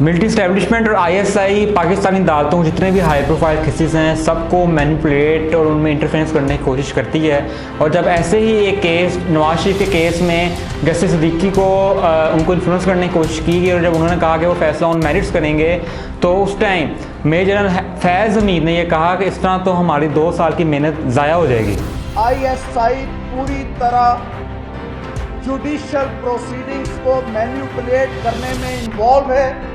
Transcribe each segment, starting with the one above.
Military establishment और ISI Pakistani अदालतों के जितने भी हाई प्रोफाइल केसेस हैं सबको मैनिपुलेट और उनमें इंटरफेरेंस करने की कोशिश करती है। और जब ऐसे ही एक केस नवाज शरीफ के केस में जस्टिस सिद्दीकी को उनको इन्फ्लुएंस करने की कोशिश की गई और जब उन्होंने कहा कि वो फैसला ऑन मेरिट्स करेंगे तो उस टाइम मेजर जनरल फैज़ हमीद ने यह कहा कि इस तरह तो हमारी 2 साल की मेहनत ज़ाया हो जाएगी। आईएसआई पूरी तरह जुडिशियल प्रोसीडिंग्स को मैनिपुलेट करने में इन्वॉल्व है।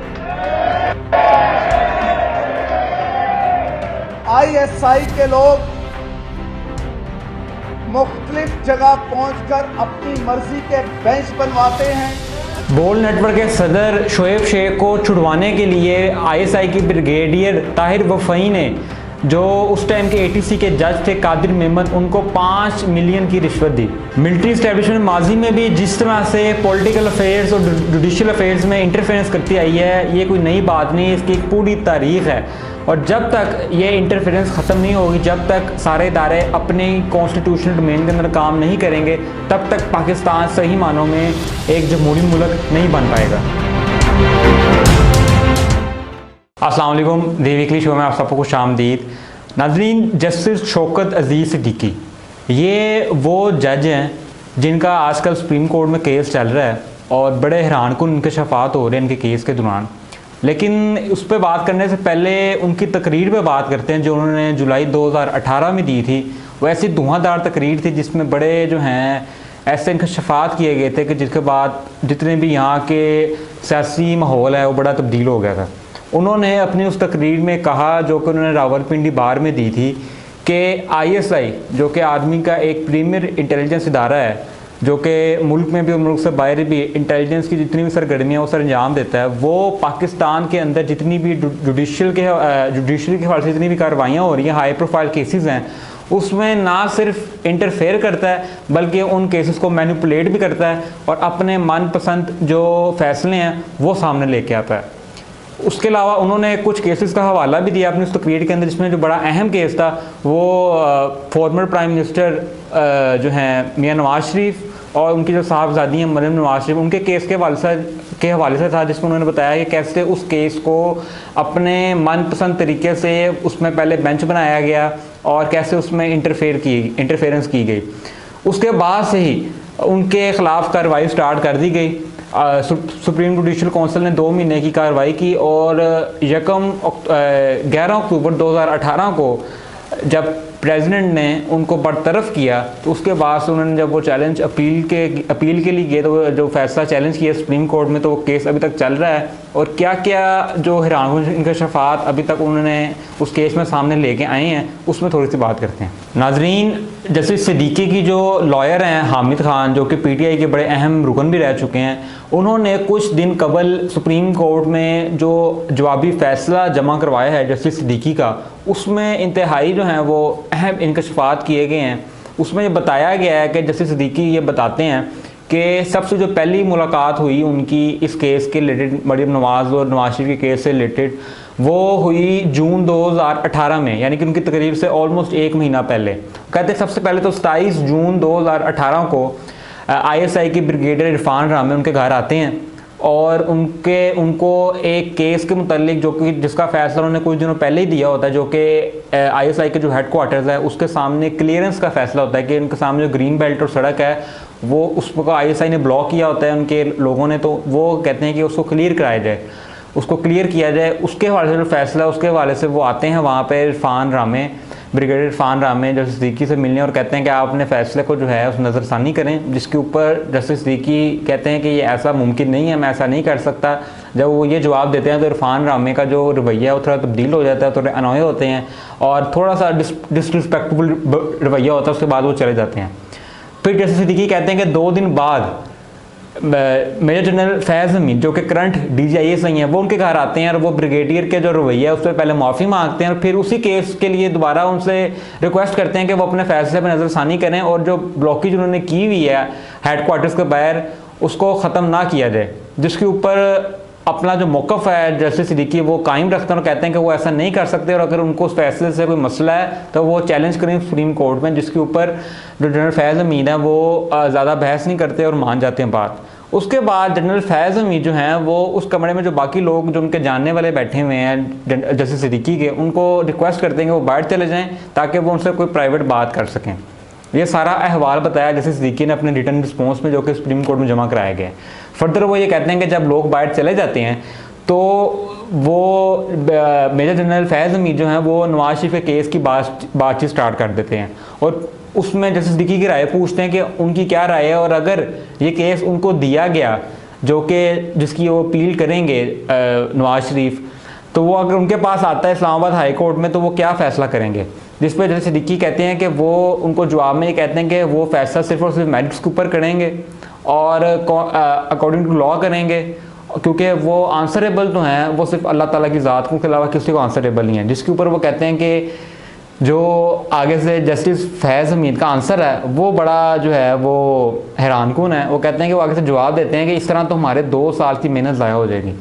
आईएसआई के लोग मुख्तलिफ जगह पहुंचकर अपनी मर्जी के बेंच बनवाते हैं। बोल नेटवर्क के सदर शोएब शेख को छुड़वाने के लिए आईएसआई की ब्रिगेडियर ताहिर वफ़ई ने जो उस टाइम के एटीसी के जज थे कादिर मेमन उनको 5 मिलियन की रिश्वत दी। मिलिट्री स्टैब्लिशमेंट माजी में भी जिस तरह से पॉलिटिकल अफेयर्स और जुडिशियल अफेयर्स में इंटरफेरेंस करती आई है ये कोई नई बात नहीं, इसकी एक पूरी तारीख है। और जब तक ये इंटरफेरेंस ख़त्म नहीं होगी, जब तक सारे इदारे अपने कॉन्स्टिट्यूशनल डोमेन के अंदर काम नहीं करेंगे, तब तक पाकिस्तान सही मानों में एक जमहूरी मुल्क नहीं बन पाएगा। अस्सलाम वालेकुम, दी वीकली शो में आप सबको खुश आमदीद। नाज़रीन, जस्टिस शौकत अजीज़ सिद्दीकी ये वो जज हैं जिनका आजकल सुप्रीम कोर्ट में केस चल रहा है और बड़े हैरानकुन इंकशाफात हो रहे हैं इनके केस के दौरान। लेकिन उस पर बात करने से पहले उनकी तकरीर पे बात करते हैं जो उन्होंने जुलाई 2018 में दी थी। वो ऐसी धुआंधार तकरीर थी जिसमें बड़े जो हैं ऐसे इंकशाफात किए गए थे कि जिसके बाद जितने भी यहाँ के सियासी माहौल है वो बड़ा तब्दील हो गया था। उन्होंने अपनी उस तकरीर में कहा जो कि उन्होंने रावलपिंडी बार में दी थी कि आईएसआई जो कि आदमी का एक प्रीमियर इंटेलिजेंस इदारा है जो कि मुल्क में भी और मुल्क से बाहर भी इंटेलिजेंस की जितनी भी सरगर्मियाँ वो सर अंजाम देता है, वो पाकिस्तान के अंदर जितनी भी जुडिशल के हवाले से जितनी भी कार्रवाइयाँ हो रही हैं, हाई प्रोफाइल केसेस हैं, उसमें ना सिर्फ इंटरफेयर करता है बल्कि उन केसेस को मैनिपुलेट भी करता है और अपने मनपसंद जो फैसले हैं वो सामने लेके आता है। उसके अलावा उन्होंने कुछ केसेस का हवाला भी दिया अपनी उस तकरीर के अंदर, जिसमें जो बड़ा अहम केस था वो फॉर्मर प्राइम मिनिस्टर जो हैं मियां नवाज शरीफ और उनकी जो साहबजादी हैं मरियम नवाज शरीफ, उनके केस के हवाले से था, जिसमें उन्होंने बताया कि कैसे उस केस को अपने मनपसंद तरीके से उसमें पहले बेंच बनाया गया और कैसे उसमें इंटरफेरेंस की गई। उसके बाद से ही उनके ख़िलाफ़ कार्रवाई स्टार्ट कर दी गई। सुप्रीम जुडिशल काउंसिल ने 2 महीने की कार्रवाई की और 11 अक्टूबर 2018 को जब प्रेसिडेंट ने उनको बरतरफ किया तो उसके बाद से उन्होंने जब वो चैलेंज अपील के लिए गए तो जो फैसला चैलेंज किया सुप्रीम कोर्ट में, तो वो केस अभी तक चल रहा है और क्या क्या जो हैरान इंकशाफात अभी तक उन्होंने उस केस में सामने लेके आए हैं उसमें थोड़ी सी बात करते हैं। नाजरीन, जस्टिस सिद्दीकी की जो लॉयर हैं हामिद खान जो कि पीटीआई के बड़े अहम रुकन भी रह चुके हैं, उन्होंने कुछ दिन कबल सुप्रीम कोर्ट में जो जवाबी फ़ैसला जमा करवाया है जस्टिस सिद्दीकी का, उसमें इंतहाई जो हैं वो अहम इंकशाफात किए गए हैं। उसमें ये बताया गया है कि जस्टिस सिद्दीकी ये बताते हैं कि सबसे जो पहली मुलाकात हुई उनकी इस केस के रिलेटेड मरियम नवाज़ और नवाज शरीफ के केस से रिलेटेड वो हुई जून 2018 में, यानी कि उनकी तकरीर से ऑलमोस्ट 1 महीना पहले। कहते हैं सबसे पहले तो 27 जून 2018 को आईएसआई की ब्रिगेडियर इरफान रामे उनके घर आते हैं और उनको एक केस के मुतालिक जो कि जिसका फैसला उन्होंने कुछ दिनों पहले ही दिया होता है, जो कि आईएसआई के जो हेडक्वार्टर्स है उसके सामने क्लियरेंस का फैसला होता है कि उनके सामने जो ग्रीन बेल्ट और सड़क है वो उसको आईएसआई ने ब्लॉक किया होता है उनके लोगों ने, तो वो कहते हैं कि उसको क्लियर कराया जाए, उसको क्लियर किया जाए। उसके हवाले से जो फैसला उसके हवाले से वो आते हैं वहाँ पर इरफान रामे, ब्रिगेडियर इरफान रामे जस्टिस सिद्दीकी से मिलने और कहते हैं कि आप अपने फैसले को जो है उस नज़रसानी करें, जिसके ऊपर जस्टिस सिद्दीकी कहते हैं कि ये ऐसा मुमकिन नहीं है, मैं ऐसा नहीं कर सकता। जब वो ये जवाब देते हैं तो इरफान रामे का जो रवैया है वो थोड़ा तब्दील हो जाता है, थोड़े अनोए होते हैं और थोड़ा सा डिसरिस्पेक्टफुल रवैया होता है, उसके बाद वो चले जाते हैं। फिर जस्टिस सिद्दीकी कहते हैं कि 2 दिन बाद मेजर जनरल फैज़ हमीद जो कि करंट DGIS हैं वो उनके घर आते हैं और वो ब्रिगेडियर के जो रवैया है उस पर पहले माफ़ी मांगते हैं और फिर उसी केस के लिए दोबारा उनसे रिक्वेस्ट करते हैं कि वो अपने फैसले पर नज़रसानी करें और जो ब्लॉकेज उन्होंने की हुई है हेडक्वार्टर्स के बाहर उसको ख़त्म ना किया जाए, जिसके ऊपर अपना जो मौक़िफ़ है जस्टिस सिद्दीकी वो कायम रखते हैं और कहते हैं कि वो ऐसा नहीं कर सकते और अगर उनको उस फैसले से कोई मसला है तो वो चैलेंज करें सुप्रीम कोर्ट में, जिसके ऊपर जो जनरल फैज़ हमीद हैं वो ज़्यादा बहस नहीं करते और मान जाते हैं बात। उसके बाद जनरल फैज़ हमीद जो हैं वो उस कमरे में जो बाकी लोग जो उनके जानने वाले बैठे हुए हैं जस्टिस सिद्दीकी के, उनको रिक्वेस्ट करते हैं कि वो बाहर चले जाएं ताकि वो उनसे कोई प्राइवेट बात कर सकें। ये सारा अहवाल बताया जस्टिस सिद्दीकी ने अपने रिटर्न रिस्पॉन्स में, जो कि सुप्रीम कोर्ट में जमा कराया गया। फर्दर वो ये कहते हैं कि जब लोग बाहर चले जाते हैं तो वो मेजर जनरल फैज़ हमीद जो हैं वो नवाज शरीफ के केस की बातचीत स्टार्ट कर देते हैं और उसमें जस्टिस सिद्दीकी की राय पूछते हैं कि उनकी क्या राय है, और अगर ये केस उनको दिया गया जो कि जिसकी वो अपील करेंगे नवाज शरीफ, तो वो अगर उनके पास आता है इस्लामाबाद हाई कोर्ट में तो वो क्या फ़ैसला करेंगे। जिस पर जस्टिस सिद्दीकी कहते हैं कि वो उनको जवाब में ये कहते हैं कि वो फैसला सिर्फ और सिर्फ मेरिट्स के ऊपर करेंगे और अकॉर्डिंग टू लॉ करेंगे, क्योंकि वो आंसरेबल तो हैं वो सिर्फ अल्लाह ताला की ज़ात को, के अलावा किसी को आंसरेबल नहीं है। जिसके ऊपर वो कहते हैं कि जो आगे से जस्टिस फैज़ हमीद का आंसर है वो बड़ा जो है वो हैरानकुन है। वो कहते हैं कि वो आगे से जवाब देते हैं कि इस तरह तो हमारे 2 साल की मेहनत ज़ाया हो जाएगी।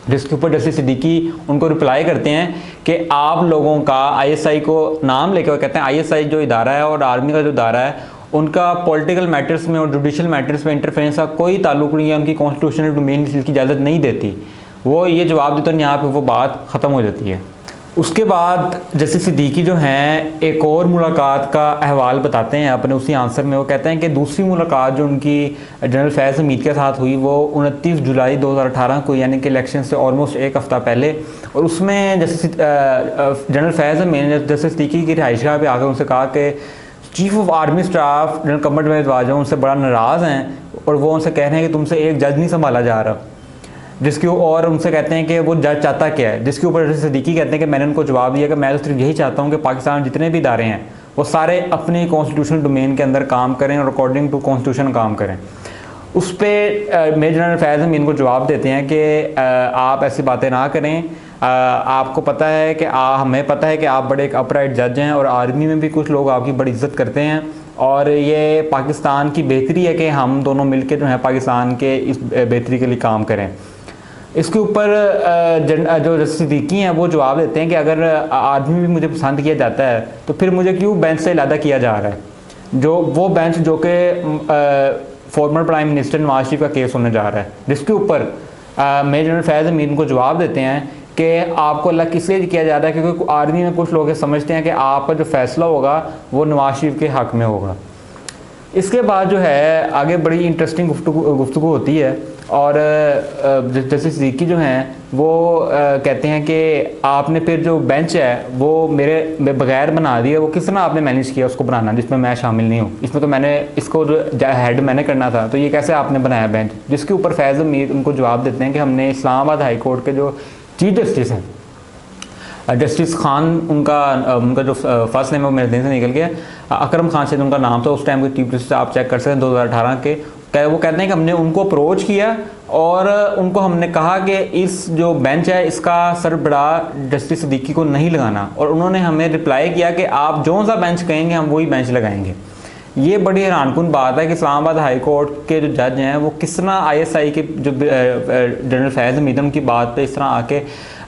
जिसके ऊपर जस्टिस सिद्दीकी उनको रिप्लाई करते हैं कि आप लोगों का ISI को नाम लेकर, वो कहते हैं ISI जो इदारा है और आर्मी का जो इदारा है उनका पॉलिटिकल मैटर्स में और जुडिशल मैटर्स में इंटरफेरेंस का कोई ताल्लुक नहीं है, उनकी कॉन्स्टिट्यूशनल डोमेन की इजाज़त नहीं देती। वो ये जवाब देते हैं, यहाँ पे वो बात ख़त्म हो जाती है। उसके बाद जस्टिस सिद्दीकी जो हैं एक और मुलाकात का अहवाल बताते हैं अपने उसी आंसर में। वो कहते हैं कि दूसरी मुलाकात जो उनकी जनरल फैज़ हमीद के साथ हुई वो 29 जुलाई 2018 को, यानी कि इलेक्शन से ऑलमोस्ट एक हफ़्ता पहले, और उसमें जस्टिस जनरल फैज़ हमीद ने जस्टिस सिद्दीकी की रिहाइशगाह पे आकर उनसे कहा कि chief of army staff general Qamar Javed Bajwa उनसे बड़ा नाराज़ हैं और वो उनसे कह रहे हैं कि तुमसे एक जज नहीं संभाला जा रहा। जिसके और उनसे कहते हैं कि वो जज चाहता क्या है। जिसके ऊपर जस्टिस सिद्दीकी कहते हैं कि मैंने उनको जवाब दिया कि मैं तो सिर्फ यही चाहता हूँ कि पाकिस्तान जितने भी इदारे हैं वो सारे अपने कॉन्स्टिट्यूशनल डोमेन के अंदर काम करें और अकॉर्डिंग टू कॉन्स्टिट्यूशन काम करें। उस पर मेजर जनरल फैज़ हमीद इनको जवाब देते हैं कि आप ऐसी बातें ना करें। आपको पता है कि हमें पता है कि आप बड़े एक अपराइट जज हैं और आर्मी में भी कुछ लोग आपकी बड़ी इज्जत करते हैं, और ये पाकिस्तान की बेहतरी है कि हम दोनों मिलकर जो है पाकिस्तान के इस बेहतरी के लिए काम करें। इसके ऊपर जो जस्टिस सिद्दीकी हैं वो जवाब देते हैं कि अगर आर्मी भी मुझे पसंद किया जाता है तो फिर मुझे क्यों बेंच से इलादा किया जा रहा है, जो वो बेंच जो कि former prime minister Nawaz Sharif का केस होने जा रहा है। जिसके ऊपर मेजर जनरल फैज़ हमीद को जवाब देते हैं कि आपको अल्लाह किस लिए किया जा रहा है, क्योंकि आर्मी में कुछ लोग समझते हैं कि आपका जो फैसला होगा वो नवाज शरीफ के हक़ में होगा। इसके बाद जो है आगे बड़ी इंटरेस्टिंग गुफ्तगू होती है और जस्टिस सिद्दीकी जो हैं वो कहते हैं कि आपने फिर जो बेंच है वो मेरे बगैर बना दिया, वो किस तरह आपने मैनेज किया उसको बनाना जिसमें मैं शामिल नहीं हूँ, इसमें तो मैंने इसको जो हेड मैंने करना था, तो ये कैसे आपने बनाया बेंच। जिसके ऊपर फैज़ हमीद उनको जवाब देते हैं कि हमने इस्लामाबाद हाई कोर्ट के जो चीफ जस्टिस हैं जस्टिस खान, उनका जो फर्स्ट नेम है वो मेरे दिन से निकल गया, अकरम खान से उनका नाम था उस टाइम के चीफ जस्टिस, आप चेक कर सकते हैं 2018 के। वो कहते हैं कि हमने उनको अप्रोच किया और उनको हमने कहा कि इस जो बेंच है इसका सरबराह जस्टिस सिद्दीकी को नहीं लगाना, और उन्होंने हमें रिप्लाई किया कि आप जो सा बेंच कहेंगे हम वही बेंच लगाएंगे। ये बड़ी हैरानकुन बात है कि इस्लामाबाद हाई कोर्ट के जो जज हैं वो किस तरह ISI के जो जनरल फैज़ हमीद की बात पे इस तरह आके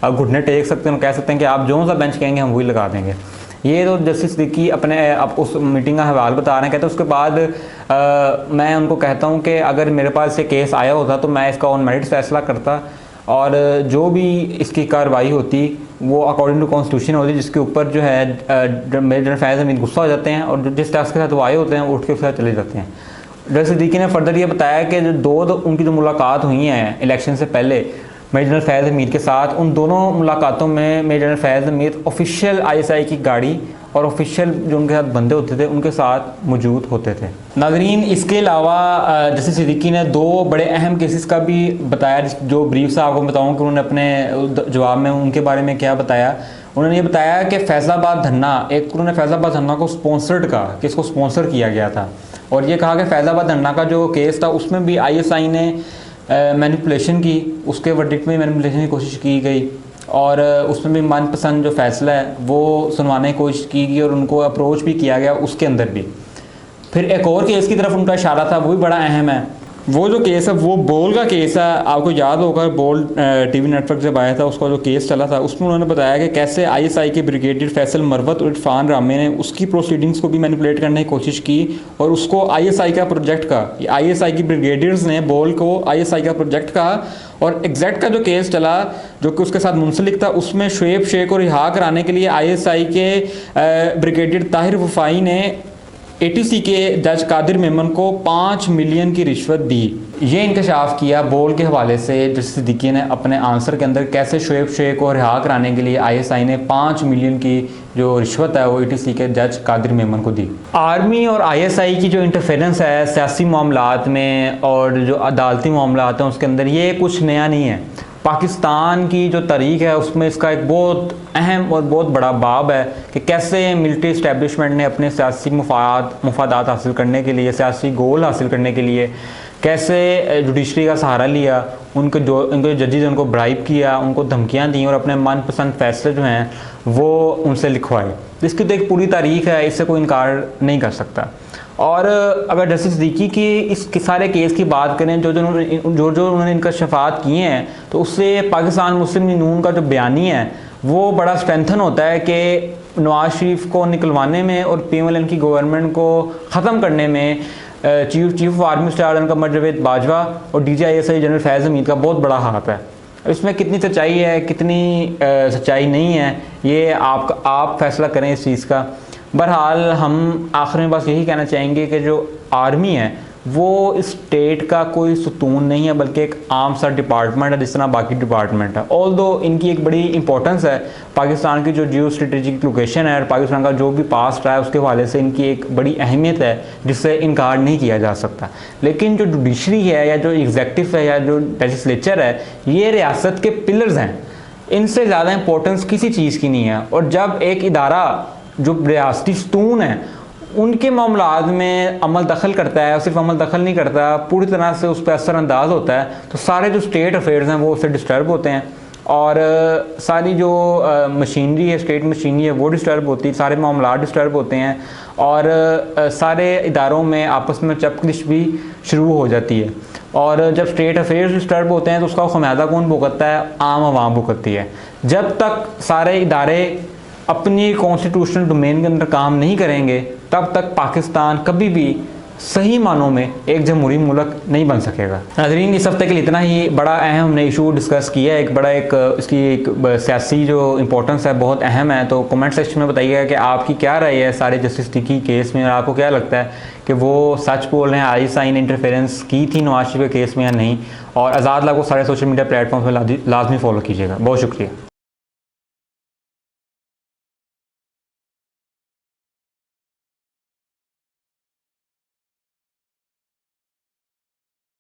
घुटने टेक सकते हैं, कह सकते हैं कि आप जो सा बेंच कहेंगे हम वही लगा देंगे। ये तो जस्टिस सिद्दीकी अपने अब उस मीटिंग का हवाल बता रहे हैं। कहते हैं उसके बाद मैं उनको कहता हूँ कि अगर मेरे पास ये केस आया होता तो मैं इसका ऑन मेरिट फैसला करता और जो भी इसकी कार्रवाई होती वो अकॉर्डिंग टू कॉन्स्टिट्यूशन होती, जिसके ऊपर जो है मेजर जनरल फैज़ हमीद गुस्सा हो जाते हैं और जिस टास्क के साथ वो आए होते हैं वो उठ के उसके साथ चले जाते हैं। जस्टिस सिद्दीकी ने फर्दर ये बताया कि जो उनकी जो मुलाकात हुई हैं इलेक्शन से पहले मेजर जनरल फैज़ हमीद के साथ, उन दोनों मुलाकातों में मेजर जनरल फैज़ हमीद ऑफिशियल ISI की गाड़ी और ऑफिशियल जो उनके साथ बंदे होते थे उनके साथ मौजूद होते थे। नाज़रीन, इसके अलावा जस्टिस सिद्दीकी ने 2 बड़े अहम केसेस का भी बताया, जो ब्रीफ से आपको बताऊँ कि उन्होंने अपने जवाब में उनके बारे में क्या बताया। उन्होंने ये बताया कि फैज़लाबाद धरना, एक उन्होंने फैज़लाबाद धरना को स्पॉन्सर्ड कहा कि इसको स्पॉन्सर किया गया था, और ये कहा कि फैज़लाबाद धरना का जो केस था उसमें भी ISI ने मैनिपुलेशन की, उसके वर्डिक्ट में मैनिपुलेशन की कोशिश की गई और उसमें भी मनपसंद जो फ़ैसला है वो सुनवाने की कोशिश की गई और उनको अप्रोच भी किया गया उसके अंदर भी। फिर एक और केस की तरफ उनका इशारा था, वो भी बड़ा अहम है। वो जो केस है वो बोल का केस है। आपको याद होगा बोल टीवी नेटवर्क जब आया था उसका जो केस चला था उसमें उन्होंने बताया कि कैसे आईएसआई के ब्रिगेडियर फैसल मरवत और इरफान रामे ने उसकी प्रोसीडिंग्स को भी मैनिपुलेट करने की कोशिश की और उसको आईएसआई का प्रोजेक्ट का, आईएसआई की ब्रिगेडियर्स ने बोल को आईएसआई का प्रोजेक्ट कहा। और एग्जैक्ट का जो केस चला जो कि उसके साथ मुंसलिक था उसमें शुएब शेख को रिहा कराने के लिए आईएसआई के ब्रिगेडियर ताहिर वफाई ने एटीसी के जज कादिर मेमन को 5 मिलियन की रिश्वत दी। ये इंकशाफ किया बोल के हवाले से जस्टिस सिद्दीकी ने अपने आंसर के अंदर कैसे शुएब शेख को रिहा कराने के लिए आईएसआई ने 5 मिलियन की जो रिश्वत है वो एटीसी के जज कादिर मेमन को दी। आर्मी और आईएसआई की जो इंटरफेरेंस है सियासी मामलात में और जो अदालती मामलात हैं उसके अंदर ये कुछ नया नहीं है। पाकिस्तान की जो तारीख है उसमें इसका एक बहुत अहम और बहुत बड़ा बाब है कि कैसे मिलिट्री इस्टेब्लिशमेंट ने अपने सियासी मुफादात हासिल करने के लिए, सियासी गोल हासिल करने के लिए कैसे जुडिशरी का सहारा लिया, उनके जजेज उनको ब्राइब किया, उनको धमकियां दी और अपने मनपसंद फैसले जो हैं वो उनसे लिखवाए। इसकी तो एक पूरी तारीख है, इससे कोई इनकार नहीं कर सकता। और अगर जस्टिस सिद्दीकी की इस सारे केस की बात करें जो उन्होंने इनका शफात किए हैं तो उससे पाकिस्तान मुस्लिम लीग नून का जो बयानी है वो बड़ा स्ट्रेंथन होता है कि नवाज शरीफ को निकलवाने में और PMLN की गवर्नमेंट को ख़त्म करने में chief of army staff general Javed Bajwa और DGISI जनरल फैज़ हमीद का बहुत बड़ा हाथ है। इसमें कितनी सच्चाई है कितनी सच्चाई नहीं है ये आप फैसला करें इस चीज़ का। बहरहाल हम आखिर में बस यही कहना चाहेंगे कि जो आर्मी है वो इस स्टेट का कोई सुतून नहीं है बल्कि एक आम सा डिपार्टमेंट है जिस तरह बाकी डिपार्टमेंट है। ऑल्दो इनकी एक बड़ी इंपॉर्टेंस है, पाकिस्तान की जो जियो स्ट्रेटेजिक लोकेशन है और पाकिस्तान का जो भी पास्ट रहा है उसके हवाले से इनकी एक बड़ी अहमियत है जिससे इनकार नहीं किया जा सकता। लेकिन जो जुडिशरी है या जो एग्जेक्टिव है या जो लेजिस्लेचर है ये रियासत के पिलर्स हैं, इनसे ज़्यादा इंपॉर्टेंस किसी चीज़ की नहीं है। और जब एक इदारा जो रियासती सतून है उनके मामलात में अमल दखल करता है और सिर्फ अमल दखल नहीं करता पूरी तरह से उस पर असरअंदाज होता है तो सारे जो स्टेट अफेयर्स हैं वो उससे डिस्टर्ब होते हैं और सारी जो मशीनरी है स्टेट मशीनरी है वो डिस्टर्ब होती है, सारे मामलात डिस्टर्ब होते हैं और सारे इदारों में आपस में चपकलिश भी शुरू हो जाती है। और जब स्टेट अफेयर्स डिस्टर्ब होते हैं तो उसका खमियाजा कौन भुगतता है? आम आवाम भुगतती है। जब तक सारे इदारे अपनी कॉन्स्टिट्यूशनल डोमेन के अंदर काम नहीं करेंगे तब तक पाकिस्तान कभी भी सही मानों में एक जमहूरी मुल्क नहीं बन सकेगा। नाज़रीन इस हफ्ते के लिए इतना ही। बड़ा अहम हमने इशू डिस्कस किया है, इसकी एक सियासी जो इम्पोर्टेंस है बहुत अहम है। तो कमेंट सेक्शन में बताइएगा कि आपकी क्या राय है सारे जस्टिस सिद्दीकी केस में और आपको क्या लगता है कि वो सच बोल रहे हैं, आईएसआई ने इंटरफेरेंस की थी नवाज शरीफ के केस में या नहीं। और आज़ाद ला को सारे सोशल मीडिया प्लेटफॉर्म पर लाजमी फॉलो कीजिएगा। बहुत शुक्रिया।